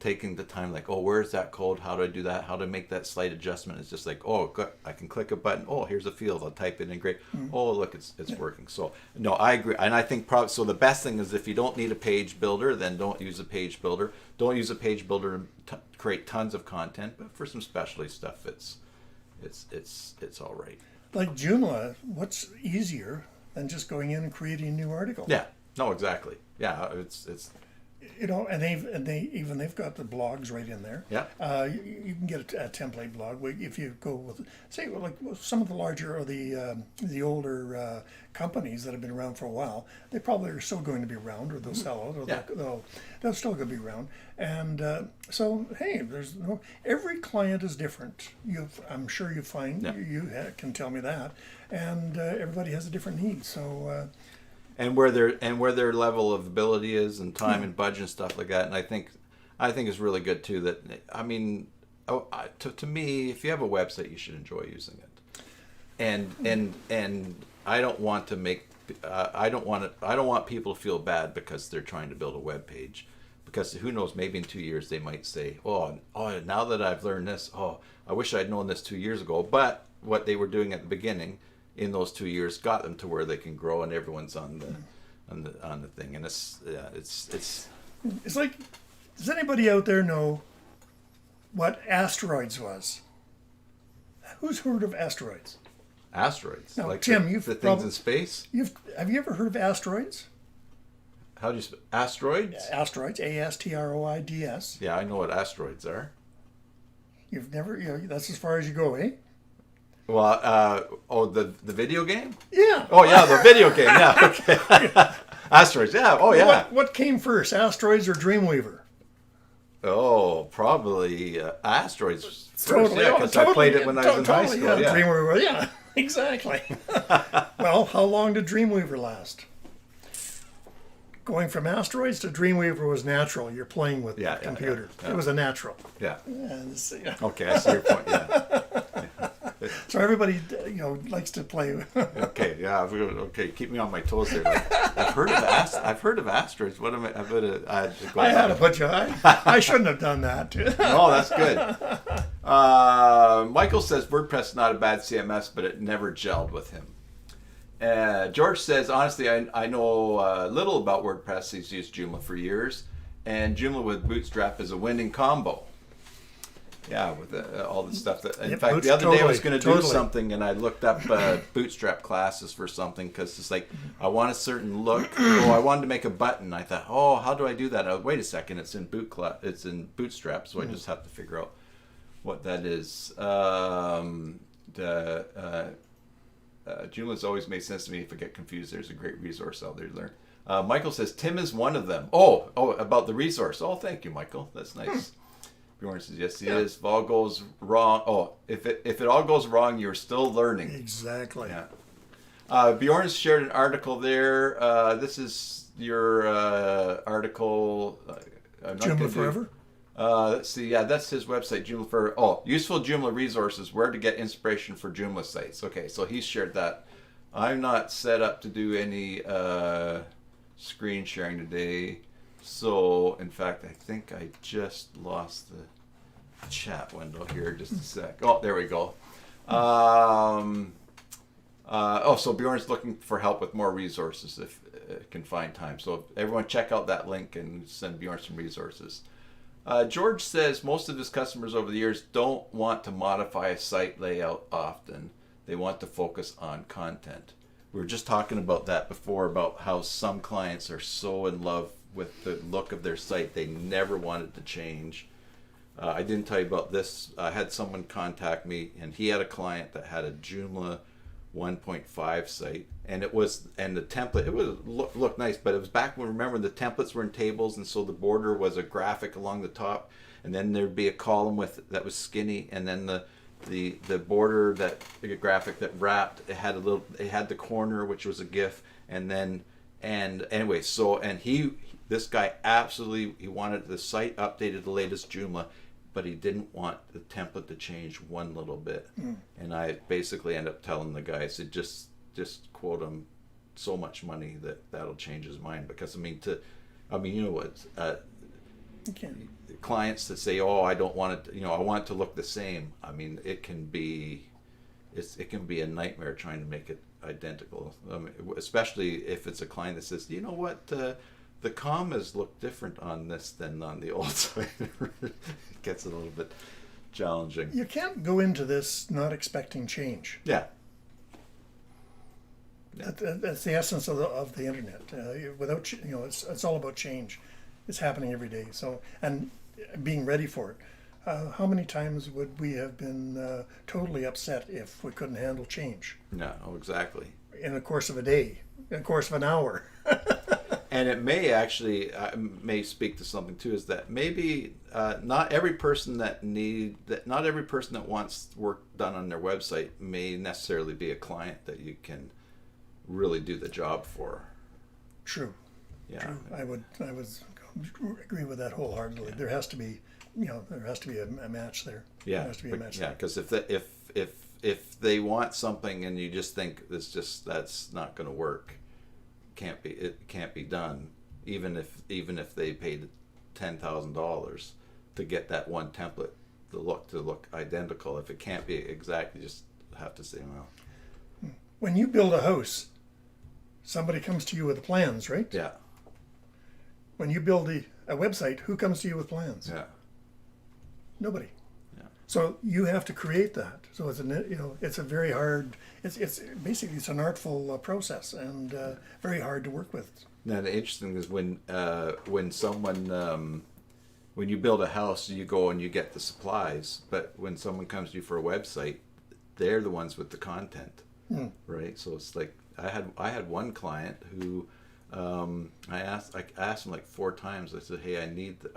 taking the time, like, oh, where's that code? How do I do that? How do I make that slight adjustment? It's just like, oh, I can click a button. Oh, here's a field. I'll type it in. Great. Oh, look, it's working. So no, I agree. And I think so the best thing is, if you don't need a page builder, then don't use a page builder. Don't use a page builder to create tons of content, but for some specialty stuff, it's all right. Like Joomla, what's easier than just going in and creating a new article? Yeah. No, exactly. Yeah, it's and they've got the blogs right in there. Yeah. You can get a template blog if you go with, say, like some of the larger or the older companies that have been around for a while. They probably are still going to be around, or they'll sell out, or they'll still going to be around. And so, hey, every client is different. I'm sure you find you can tell me that, and everybody has a different need. So. And where their level of ability is, and time and budget and stuff like that. And I think it's really good too. That, I mean, to me, if you have a website, you should enjoy using it. And I don't want to make I don't want people to feel bad because they're trying to build a web page, because who knows, maybe in 2 years they might say, oh, now that I've learned this, I wish I'd known this 2 years ago. But what they were doing at the beginning in those 2 years got them to where they can grow, and everyone's on the thing. And it's like, does anybody out there know what asteroids was? Who's heard of asteroids? Asteroids? Now, like Tim, the things in space? Have you ever heard of asteroids? How do you spell asteroids? Asteroids, ASTROIDS. Yeah, I know what asteroids are. You've never, that's as far as you go, eh? Well, the video game? Yeah. Oh, yeah, the video game. Yeah, okay. Asteroids, yeah. Oh, yeah. What came first, Asteroids or Dreamweaver? Oh, probably Asteroids first. Totally, yeah, because I played it when I was in high school. Yeah. Dreamweaver, yeah, exactly. Well, how long did Dreamweaver last? Going from Asteroids to Dreamweaver was natural. You're playing with the computer. Yeah. It was a natural. Yeah. Okay, I see your point. Yeah. So everybody, likes to play. Okay, yeah. Okay, keep me on my toes there. Like, I've heard of asteroids. What am I? I had to put you. I shouldn't have done that. No, that's good. Michael says WordPress is not a bad CMS, but it never gelled with him. George says, honestly, I know little about WordPress. He's used Joomla for years, and Joomla with Bootstrap is a winning combo. Yeah, with all the stuff that. In fact, the other day I was going to do something, and I looked up Bootstrap classes for something, because it's like I want a certain look. I wanted to make a button. I thought, how do I do that? Wait a second, it's in Bootstrap, so I just have to figure out what that is. Joomla's always made sense to me. If I get confused, there's a great resource out there to learn. Michael says Tim is one of them. Oh, about the resource. Oh, thank you, Michael. That's nice. Bjorn says yes, he is. If all goes wrong, if it all goes wrong, you're still learning. Exactly. Yeah. Bjorn shared an article there. This is your article. Joomla Forever. Let's see. Yeah, that's his website. Joomla Forever. Oh, useful Joomla resources. Where to get inspiration for Joomla sites. Okay, so he shared that. I'm not set up to do any screen sharing today. So, in fact, I think I just lost the chat window here. Just a sec. Oh, there we go. So Bjorn's looking for help with more resources if can find time. So everyone check out that link and send Bjorn some resources. George says most of his customers over the years don't want to modify a site layout often. They want to focus on content. We were just talking about that before, about how some clients are so in love with the look of their site they never wanted to change. I didn't tell you about this. I had someone contact me, and he had a client that had a Joomla 1.5 site, and the template, it was looked nice, but it was back when, remember, the templates were in tables, and so the border was a graphic along the top, and then there'd be a column that was skinny, and then the border, that graphic that wrapped, it had the corner, which was a GIF, this guy absolutely, he wanted the site updated, the latest Joomla, but he didn't want the template to change one little bit. And I basically end up telling the guy, I said, just quote him so much money that'll change his mind. Because you know what, clients that say, I don't want it, I want it to look the same. I mean, it can be a nightmare trying to make it identical. Especially if it's a client that says, you know what, the commas look different on this than on the old site. It gets a little bit challenging. You can't go into this not expecting change. Yeah. That's the essence of the internet. Without, it's all about change. It's happening every day. So, and being ready for it. How many times would we have been totally upset if we couldn't handle change? No, exactly. In the course of a day, in the course of an hour. And it may actually may speak to something too, is that maybe not every person that wants work done on their website may necessarily be a client that you can really do the job for. True. Yeah. True. I would agree with that wholeheartedly. Yeah. There has to be a match there. Yeah. There has to be a match. Yeah, because if they want something and you just think that's not going to work. It can't be done, even if they paid $10,000 to get that one template to look identical. If it can't be exact, you just have to say, well. When you build a house, somebody comes to you with the plans, right? Yeah. When you build a website, who comes to you with plans? Yeah. Nobody. Yeah. So you have to create that. So it's a very hard. It's basically it's an artful process and very hard to work with. Now the interesting is when someone when you build a house, you go and you get the supplies, but when someone comes to you for a website, they're the ones with the content, right? So it's like I had one client who I asked him like 4 times. I said, hey, I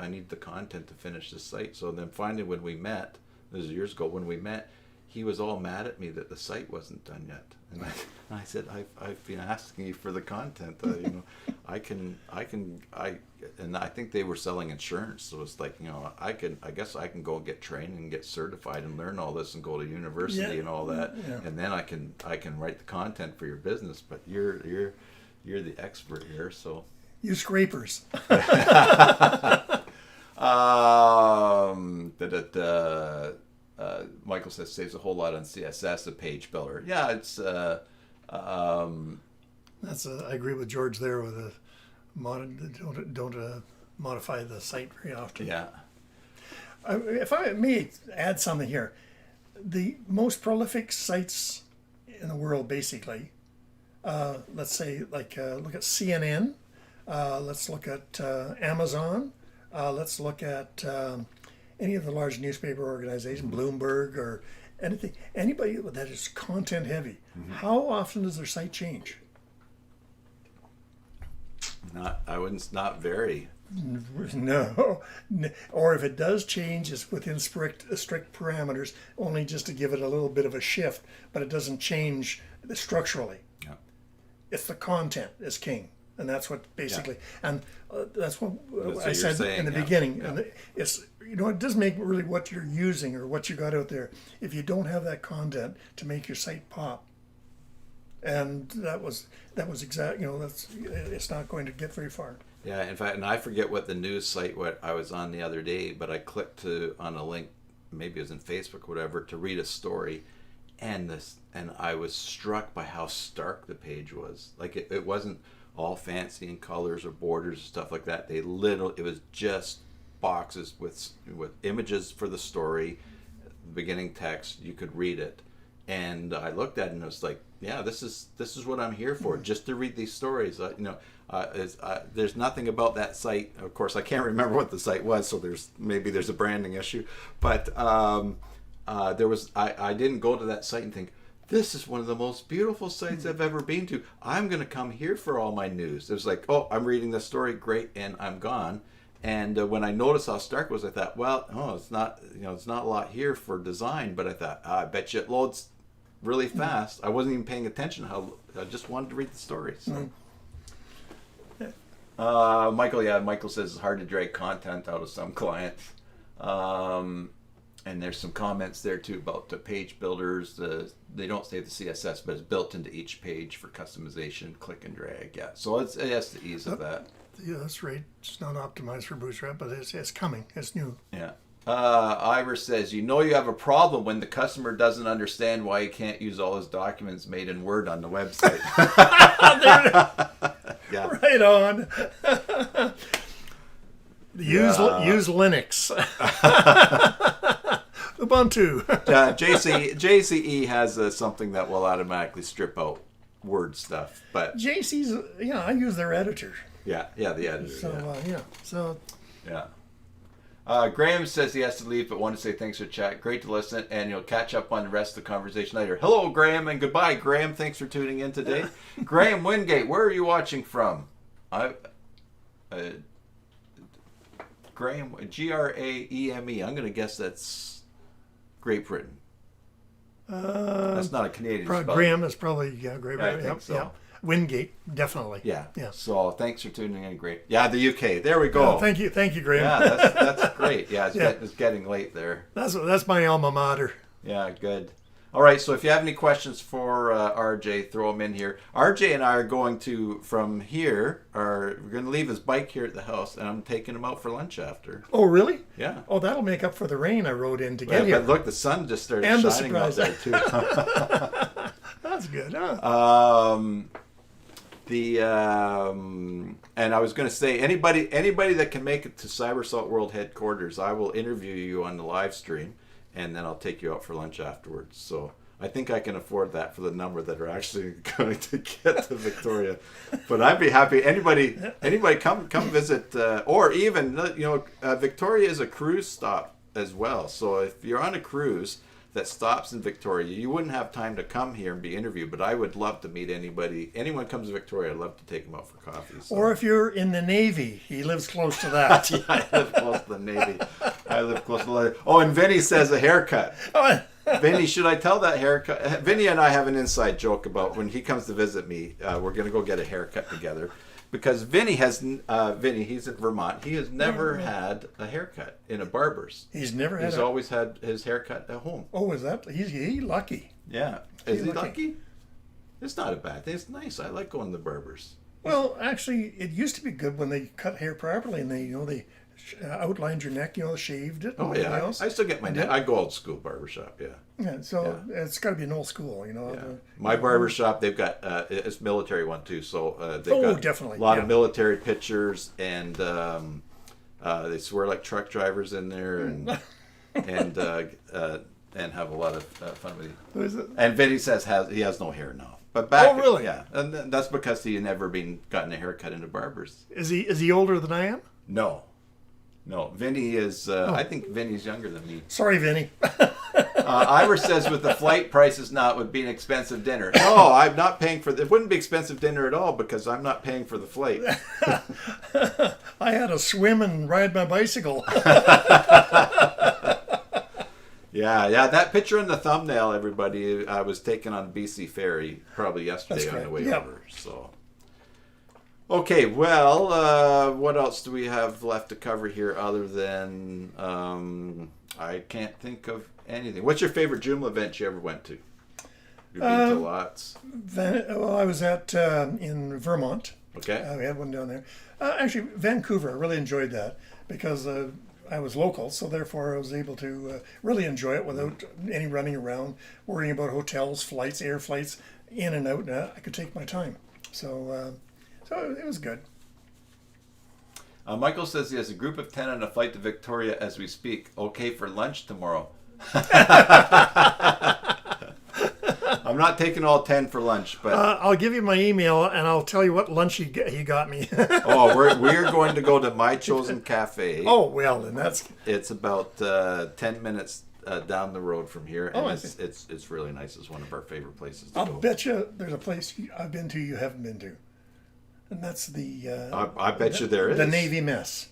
need the content to finish this site. So then finally when we met, this was years ago, when we met, he was all mad at me that the site wasn't done yet. And I said, I've been asking you for the content. I think they were selling insurance. So it's like, I guess I can go and get trained and get certified and learn all this and go to university and all that. Yeah. And then I can write the content for your business. But you're the expert here, so. You scrapers. Michael says saves a whole lot on CSS, a page builder. Yeah, it's. I agree with George there with don't modify the site very often. Yeah. If I may add something here, the most prolific sites in the world, basically, let's say look at CNN, let's look at Amazon, let's look at any of the large newspaper organizations, Bloomberg or anything, anybody that is content heavy. How often does their site change? Not very. No. Or if it does change, it's within strict parameters, only just to give it a little bit of a shift, but it doesn't change structurally. Yeah. It's the content is king. And that's what basically, and that's what I you're said saying, in the beginning. Yeah. And it's, it doesn't make really what you're using or what you got out there if you don't have that content to make your site pop. And that was exact. It's not going to get very far. Yeah, in fact, and I forget what the news site what I was on the other day, but I clicked on a link, maybe it was in Facebook, whatever, to read a story, and I was struck by how stark the page was. Like it wasn't all fancy in colors or borders and stuff like that. It was just boxes with images for the story, beginning text. You could read it, and I looked at it and I was like, yeah, this is what I'm here for, just to read these stories. There's nothing about that site. Of course, I can't remember what the site was, so there's a branding issue. But I didn't go to that site and think, this is one of the most beautiful sites I've ever been to. I'm going to come here for all my news. It was like, oh, I'm reading this story, great, and I'm gone. And when I noticed how stark it was, I thought, well, it's not a lot here for design. But I thought, I bet you it loads really fast. I wasn't even paying attention. I just wanted to read the story. So. Michael says it's hard to drag content out of some clients. And there's some comments there too about the page builders. They don't say the CSS, but it's built into each page for customization, click and drag. Yeah, so it's the ease of that. Yeah, that's right. It's not optimized for Bootstrap, but it's coming. It's new. Yeah. Ivor says, you have a problem when the customer doesn't understand why you can't use all his documents made in Word on the website. Yeah. Right on. Use Linux. Ubuntu. JCE has something that will automatically strip out Word stuff, but JC's, I use their editor. Yeah, the editor. So Graham says he has to leave, but wanted to say thanks for chat. Great to listen, and you'll catch up on the rest of the conversation later. Hello, Graham, and goodbye, Graham. Thanks for tuning in today. Graham Wingate, where are you watching from? Graham, Graeme. I'm going to guess that's Great Britain. That's not a Canadian spelling. Graham is probably Great Britain. I think so. Yeah. Wingate, definitely. Yeah. So thanks for tuning in. Great. Yeah, the UK. There we go. Thank you, Graham. Yeah, that's great. Yeah, it's getting late there. That's my alma mater. Yeah, good. All right, so if you have any questions for RJ, throw them in here. RJ and I are going to, from here, we're going to leave his bike here at the house, and I'm taking him out for lunch after. Oh, really? Yeah. Oh, that'll make up for the rain I rode in to get here. But look, the sun just started shining out there, too. That's good, huh? And I was going to say, anybody that can make it to Cybersalt World Headquarters, I will interview you on the live stream, and then I'll take you out for lunch afterwards. So I think I can afford that for the number that are actually going to get to Victoria. But I'd be happy. Anybody come visit, or even Victoria is a cruise stop as well. So if you're on a cruise that stops in Victoria, you wouldn't have time to come here and be interviewed, but I would love to meet anybody. Anyone comes to Victoria, I'd love to take them out for coffee. So. Or if you're in the Navy, he lives close to that. Yeah, I live close to the Navy. And Vinny says a haircut. Vinny, should I tell that haircut? Vinny and I have an inside joke about when he comes to visit me, we're going to go get a haircut together. Because Vinny, he's in Vermont. He has never had a haircut in a barber's. He's never had. He's always had his haircut at home. Oh, is that? He's lucky. Yeah. Is he lucky? It's not a bad thing. It's nice. I like going to the barbers. Well, actually, it used to be good when they cut hair properly and they outlined your neck, shaved it. Oh, yeah. I still get my neck. I go old school barbershop, yeah. Yeah, so it's got to be an old school, Yeah. My barbershop, they've got, it's a military one too, so they've got definitely. a lot of military pictures, and they swear like truck drivers in there, and have a lot of fun with you. Who is it? And Vinny says he has no hair now. But back, really? Yeah, and that's because he had never gotten a haircut in a barber's. Is he older than I am? No, Vinny is. I think Vinny's younger than me. Sorry, Vinny. Ivor says with the flight prices now, it would be an expensive dinner. No, I'm not paying for it. It wouldn't be expensive dinner at all because I'm not paying for the flight. I had to swim and ride my bicycle. Yeah. That picture in the thumbnail, everybody, I was taken on BC Ferry probably yesterday on the way over. So, okay, well, what else do we have left to cover here other than I can't think of anything. What's your favorite Joomla event you ever went to? You've been to lots. Well, I was at in Vermont. Okay. We had one down there. Actually, Vancouver. I really enjoyed that because I was local, so therefore I was able to really enjoy it without any running around, worrying about hotels, flights, air flights, in and out. I could take my time, so it was good. Michael says he has a group of 10 on a flight to Victoria as we speak. Okay for lunch tomorrow. I'm not taking all 10 for lunch, but I'll give you my email and I'll tell you what lunch he got me. oh, we're going to go to My Chosen Cafe. Oh well, then It's about 10 minutes down the road from here, and it's really nice. It's one of our favorite places to go. I'll bet you there's a place I've been to you haven't been to, and that's the. I bet you there is the Navy Mess.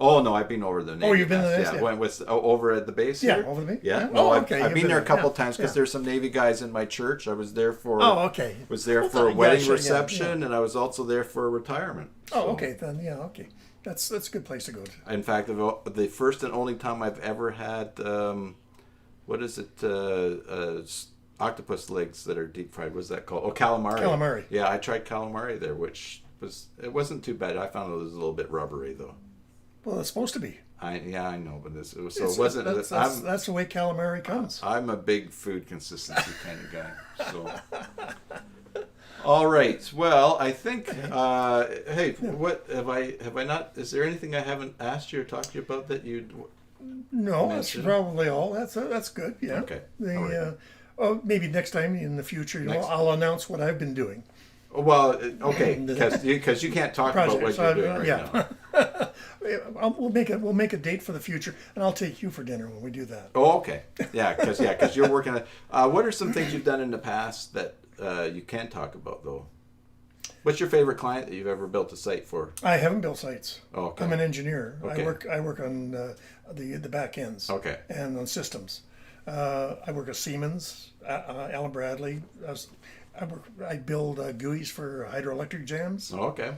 Oh no, I've been over the Navy. Oh, you've been Mess. there? Yeah, Yeah. went with over at the base. Yeah, here? over the base. Yeah, Yeah. no, Oh, okay. I've been there a couple times because Yeah. there's some Navy guys in my church. I was there for. Oh, okay. Was there Well, for a yeah, wedding sure, reception, and I was also there for a retirement. Oh, So, okay. Then okay, that's a good place to go to. In fact, the first and only time I've ever had, what is it, octopus legs that are deep fried. What's that called? Oh, calamari. Calamari. Yeah, I tried calamari there, which it wasn't too bad. I found it was a little bit rubbery though. Well, it's supposed to be. I know, but it wasn't. That's the way calamari comes. I'm a big food consistency kind of guy. So, all right. Well, I think. Hey, what have I not? Is there anything I haven't asked you or talked to you about that you'd? No, that's mention? probably all. That's good. Yeah. Okay. The, All right. oh, maybe next time in the future, I'll announce what I've been doing. Well, okay, because you can't talk about what you're doing right now. We'll make a date for the future, and I'll take you for dinner when we do that. Oh, okay. Yeah, because you're working on. What are some things you've done in the past that you can talk about though? What's your favorite client that you've ever built a site for? I haven't built sites. Oh, okay. I'm an engineer. Okay. I work on the back ends. Okay. And on systems. I work at Siemens, Allen Bradley. I build GUIs for hydroelectric jams. Oh, okay.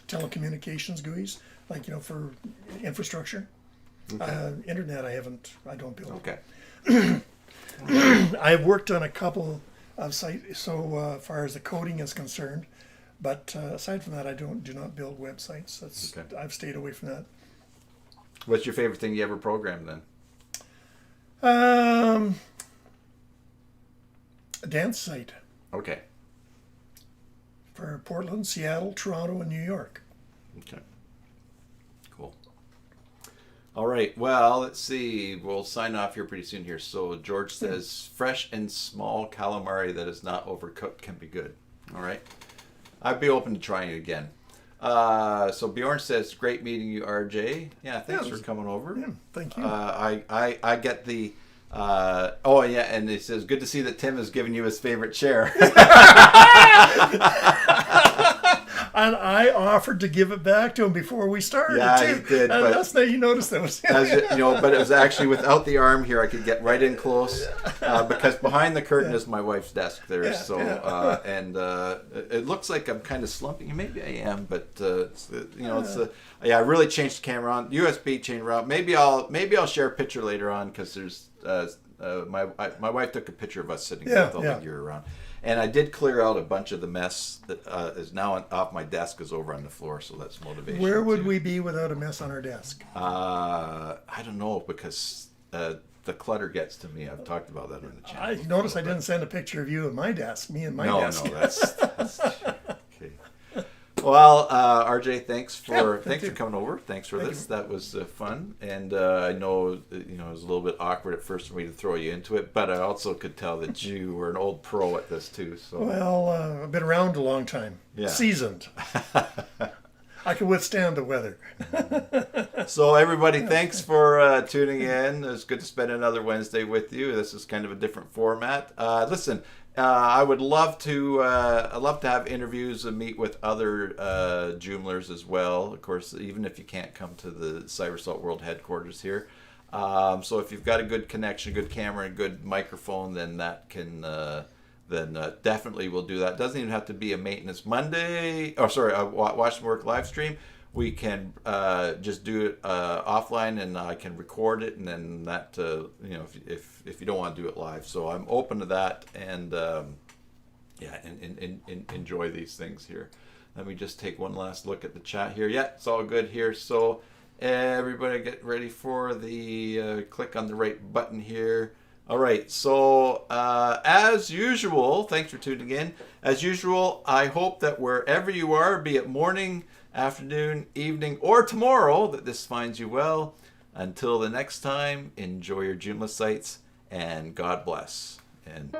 Telecommunications GUIs, for infrastructure. Okay. Internet, I don't build. Okay. I've worked on a couple of sites so far as the coding is concerned, but aside from that, I do not build websites. Okay. I've stayed away from that. What's your favorite thing you ever programmed then? A dance site Okay. for Portland, Seattle, Toronto, and New York. Okay. Cool. All right. Well, let's see. We'll sign off here pretty soon here. So George says, fresh and small calamari that is not overcooked can be good. All right. I'd be open to trying it again. So Bjorn says, great meeting you, RJ. Yeah, thanks for coming over. Yeah, thank you. I get the... oh yeah, and it says good to see that Tim has given you his favorite chair. And I offered to give it back to him before we started. Yeah, too. you did, And but- that's you noticed that was. But it was actually without the arm here. I could get right in close because behind the curtain is my wife's desk there. Yeah, So yeah. it looks like I'm kind of slumping. Maybe I am, but I really changed the camera on USB chain route. Maybe I'll share a picture later on because there's my wife took a picture of us sitting with all the gear around. And I did clear out a bunch of the mess that is now off my desk is over on the floor, so that's motivation. Where would we be without a mess on our desk? I don't know because the clutter gets to me. I've talked about that on the channel. I noticed I didn't send a picture of you at my desk, me and my desk. No, that's okay. Well, RJ, thanks for coming over. Thanks for this. That was fun, and I know it was a little bit awkward at first for me to throw you into it, but I also could tell that you were an old pro at this too. So Well, I've been around a long time. Yeah. Seasoned. I can withstand the weather. So everybody, thanks for tuning in. It's good to spend another Wednesday with you. This is kind of a different format. Listen, I would love to. I'd love to have interviews and meet with other Joomlers as well. Of course, even if you can't come to the Cybersalt World Headquarters here. So if you've got a good connection, good camera, and good microphone, then that can. Then definitely we'll do that. It doesn't even have to be a Maintenance Monday. Oh, sorry, a Watch and Work live stream. We can just do it offline, and I can record it, and then that if you don't want to do it live. So I'm open to that, and enjoy these things here. Let me just take one last look at the chat here. Yeah, it's all good here. So everybody get ready for the click on the right button here. All right, so as usual, thanks for tuning in. As usual, I hope that wherever you are, be it morning, afternoon, evening, or tomorrow, that this finds you well. Until the next time, enjoy your Joomla sites, and God bless. And